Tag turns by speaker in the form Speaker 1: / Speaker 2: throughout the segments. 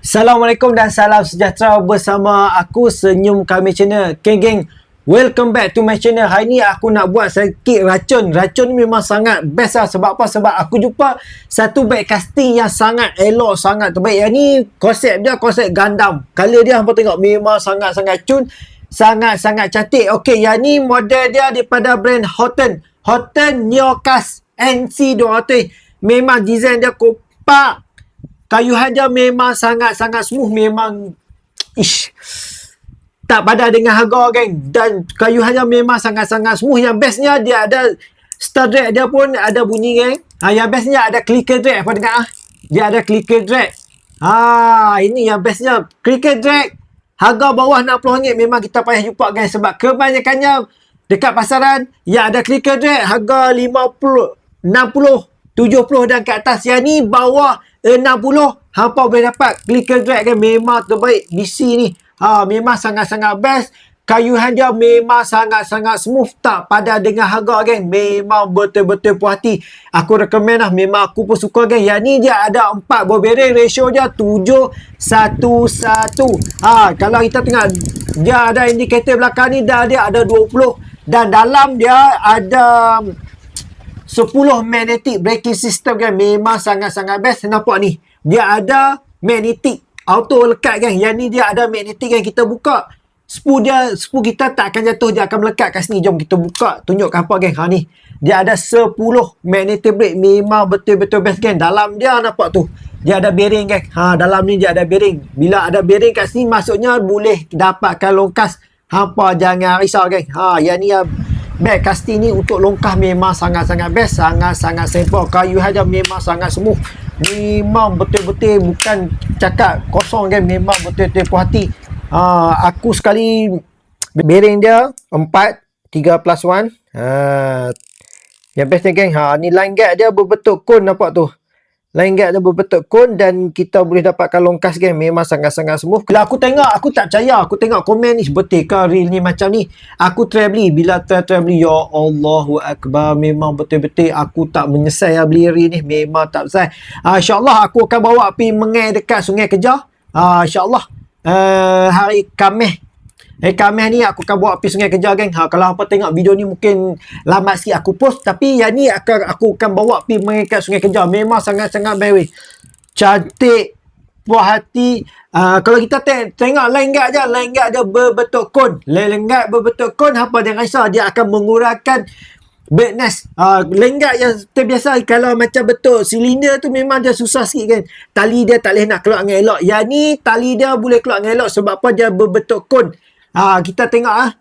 Speaker 1: Assalamualaikum dan salam sejahtera bersama aku Senyum Kami Channel. Okay geng, welcome back to my channel. Hari ni aku nak buat sedikit racun. Racun ni memang sangat best lah. Sebab apa? Sebab aku jumpa satu bag casting yang sangat elok, sangat terbaik. Yang ni konsep dia konsep Gundam. Color dia hampa tengok memang sangat-sangat cun, sangat-sangat cantik. Okay, yang ni model dia daripada brand Houghton Neocast NC200. Memang design dia kompak. Kayuhan dia memang sangat-sangat smooth. Memang tak padan dengan harga geng. Dan kayuhan dia memang sangat-sangat smooth. Yang bestnya dia ada star drag dia pun ada bunyi geng. Yang bestnya ada clicker drag. Apa dengar? Dia ada clicker drag. Ini yang bestnya. Clicker drag harga bawah RM60 memang kita payah jumpa geng. Sebab kebanyakannya dekat pasaran yang ada clicker drag harga 50, 60, 70 dan ke atas. Yang ni bawah 60 hampa boleh dapat clicker drag kan. Memang terbaik DC ni. Memang sangat-sangat best. Kayuhan dia memang sangat-sangat smooth. Tak padan dengan harga geng. Memang betul-betul puas hati. Aku recommend lah. Memang aku pun suka geng. Yang ni dia ada 4 ball bearing. Ratio dia 7:1:1. Kalau kita tengok dia ada indikator belakang ni dah dia ada 20. Dan dalam dia ada 10 magnetic braking system kan. Memang sangat-sangat best. Nampak ni. Dia ada magnetic auto lekat kan. Yang ni dia ada magnetic kan. Kita buka spoo kita tak akan jatuh. Dia akan melekat kat sini. Jom kita buka. Tunjuk apa geng. Ni. Dia ada 10 magnetic brake. Memang betul-betul best kan. Dalam dia nampak tu. Dia ada bearing kan. Dalam ni dia ada bearing. Bila ada bearing kat sini maksudnya boleh dapatkan longkas. Hampa jangan risau geng. Yang ni bag casting ni untuk longkah memang sangat-sangat best. Sangat-sangat simple. Kayuhan dia memang sangat smooth. Memang betul-betul bukan cakap kosong kan. Memang betul-betul puas hati. Aku sekali bearing dia 4 3+1. Yang bestnya geng. Ni line guide dia berbentuk cone. Nampak tu. Line guide dia berbentuk cone. Dan kita boleh dapatkan longkas geng. Memang sangat-sangat smooth. Bila aku tengok, aku tak percaya. Aku tengok komen ni. Betul ke real ni macam ni? Aku try beli. Bila try beli, ya Allahu Akbar. Memang betul-betul aku tak menyesal ya beli real ni. Memang tak menyesal. InsyaAllah aku akan bawa pergi mengai dekat Sungai Kejar. InsyaAllah hari Khamis. Khamis ni aku akan bawa pergi Sungai Kejar geng. Kalau apa tengok video ni mungkin lambat sikit aku post. Tapi yang ni aku akan bawa pergi mengikat Sungai Kejar. Memang sangat-sangat baik. Cantik. Puas hati. Kalau kita tengok line guard je. Line guard dia berbentuk cone. Line guard berbentuk cone. Apa dia rasa? Dia akan mengurangkan brightness. Line guard yang terbiasa kalau macam bentuk silinder tu memang dia susah sikit kan. Tali dia tak boleh nak keluar dengan elok. Yang ni tali dia boleh keluar dengan elok. Sebab apa? Dia berbentuk cone. Kita tengok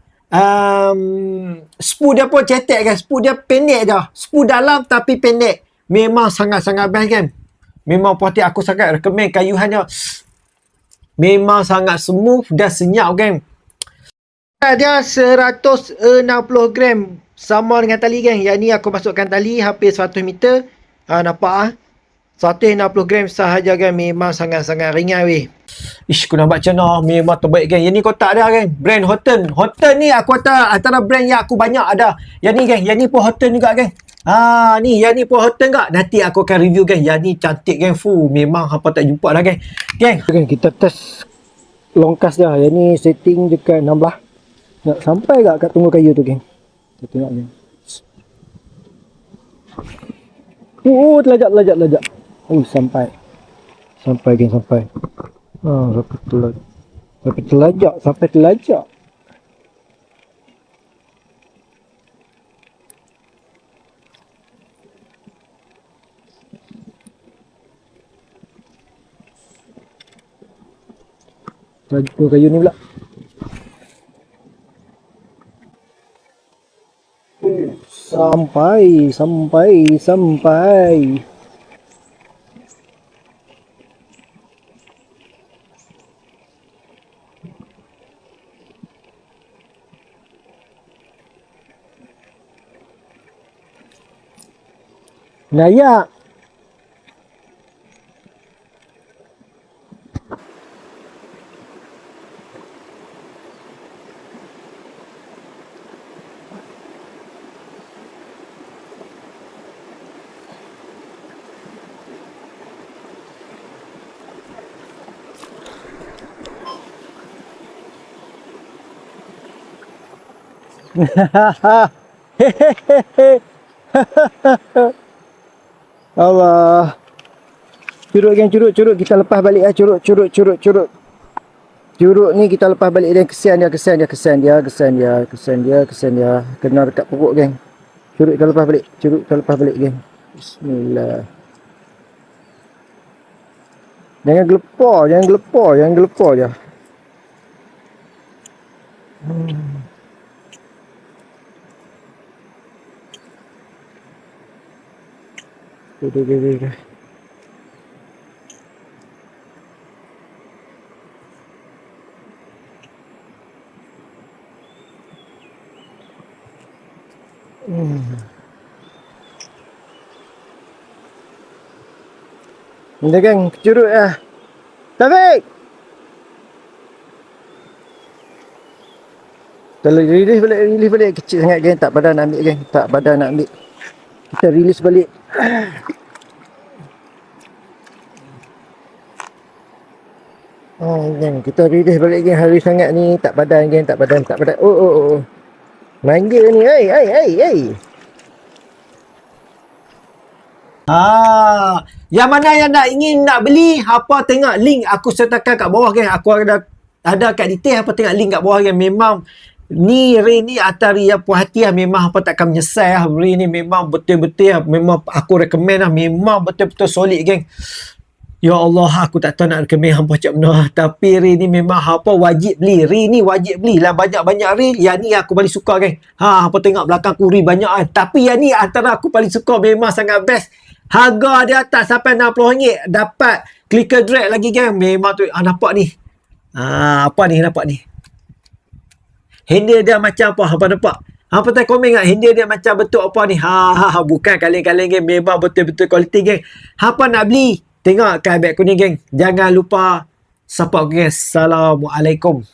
Speaker 1: spoo dia pun cetek kan. Spoo dia pendek je. Spoo dalam tapi pendek. Memang sangat-sangat best kan. Memang puas hati. Aku sangat recommend kayuhan dia. Memang sangat smooth dan senyap kan. Dia 160 gram. Sama dengan tali kan. Yang ni aku masukkan tali hampir 100 meter. Nampak 160 gram sahaja kan. Memang sangat-sangat ringan weh. Aku nak buat macam mana. Memang terbaik kan. Yang ni kotak dia kan. Brand Houghton ni aku antara brand yang aku banyak ada. Yang ni kan. Yang ni pun Houghton juga kan. Ni yang ni pun Houghton juga. Nanti aku akan review kan. Yang ni cantik kan. Memang hampa tak jumpa dah kan. Geng. Kita test longkas dia. Yang ni setting dekat 16. Nak sampai tak kat tunggu kayu tu geng. Kita tengok ni. Terlajak. Sampai geng, sampai. Sampai terlajak. Laju kayu ni pula. Sampai. Layak.
Speaker 2: Allah. Curut geng, curut. Kita lepas balik lah. Curut. Curut ni kita lepas balik dia. Kesian dia. Kena dekat pokok geng. Curut kita lepas balik geng. Bismillah. Jangan gelepar je. Dah. Dah geng, curut lah. Taufik! Kalau release balik. Kecil sangat geng, tak padan nak ambil. Kita release balik. Geng, kita release balik geng. Hari sangat ni, tak padan. Oh. Manja ni, hey.
Speaker 1: Yang mana yang ingin nak beli, apa tengok link aku sertakan kat bawah geng. Aku ada kat detail, apa tengok link kat bawah geng. Memang ni Ray ni antara yang puas hati lah. Memang apa takkan menyesal lah. Ray ni memang betul-betul lah. Memang aku recommend lah. Memang betul-betul solid geng. Ya Allah, aku tak tahu nak recommend hampa macam mana. Tapi Ray ni memang hampa wajib beli. Ray ni wajib beli lah. Banyak-banyak Ray. Yang ni aku paling suka geng. Hampa tengok belakang aku Ray banyak kan. Tapi yang ni antara aku paling suka. Memang sangat best. Harga dia tak sampai RM60. Dapat clicker drag lagi geng. Memang tu. Nampak ni. Apa ni nampak ni. Handle dia macam apa? Hampa nampak? Hampa tak komen kat handle dia macam betul apa ni. Bukan kaleng-kaleng geng. Memang betul-betul quality geng. Hampa nak beli, tengok kat beg aku ni geng. Jangan lupa support geng. Assalamualaikum.